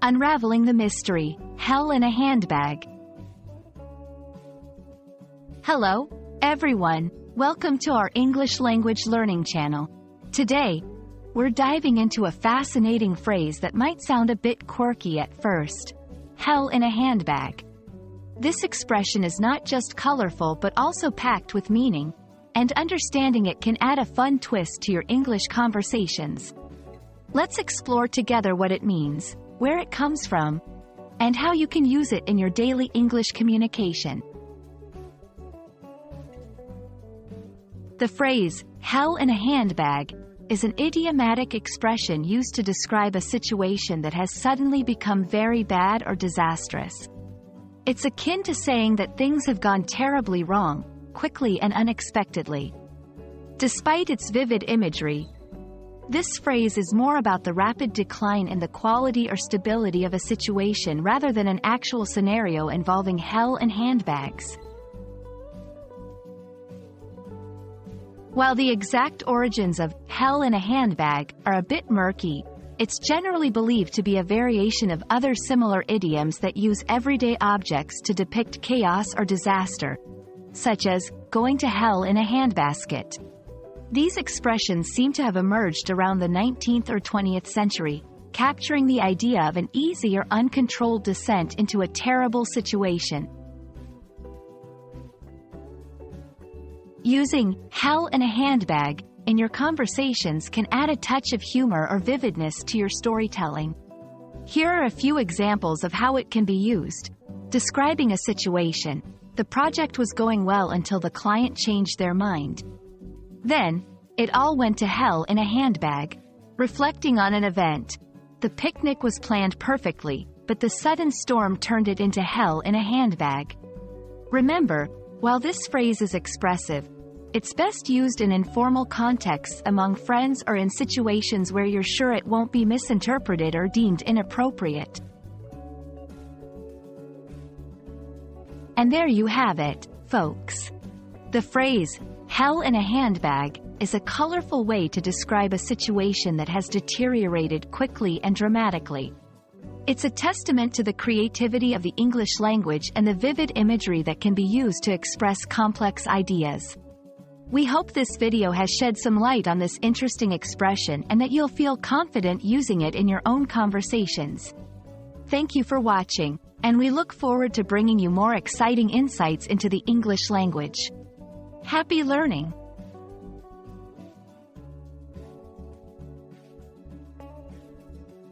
Unraveling the mystery, hell in a handbag. Hello, everyone. Welcome to our English language learning channel. Today, we're diving into a fascinating phrase that might sound a bit quirky at first. Hell in a handbag. This expression is not just colorful but also packed with meaning, and understanding it can add a fun twist to your English conversations. Let's explore together what it means, where it comes from, and how you can use it in your daily English communication. The phrase, hell in a handbag, is an idiomatic expression used to describe a situation that has suddenly become very bad or disastrous. It's akin to saying that things have gone terribly wrong, quickly and unexpectedly. Despite its vivid imagery, this phrase is more about the rapid decline in the quality or stability of a situation rather than an actual scenario involving hell and handbags. While the exact origins of hell in a handbag are a bit murky, it's generally believed to be a variation of other similar idioms that use everyday objects to depict chaos or disaster, such as going to hell in a handbasket. These expressions seem to have emerged around the 19th or 20th century, capturing the idea of an easy or uncontrolled descent into a terrible situation. Using hell in a handbag in your conversations can add a touch of humor or vividness to your storytelling. Here are a few examples of how it can be used. Describing a situation. The project was going well until the client changed their mind. Then, it all went to hell in a handbag. Reflecting on an event. The picnic was planned perfectly, but the sudden storm turned it into hell in a handbag. Remember, while this phrase is expressive, it's best used in informal contexts among friends or in situations where you're sure it won't be misinterpreted or deemed inappropriate. And there you have it, folks. The phrase, hell in a handbag, is a colorful way to describe a situation that has deteriorated quickly and dramatically. It's a testament to the creativity of the English language and the vivid imagery that can be used to express complex ideas. We hope this video has shed some light on this interesting expression and that you'll feel confident using it in your own conversations. Thank you for watching, and we look forward to bringing you more exciting insights into the English language. Happy learning!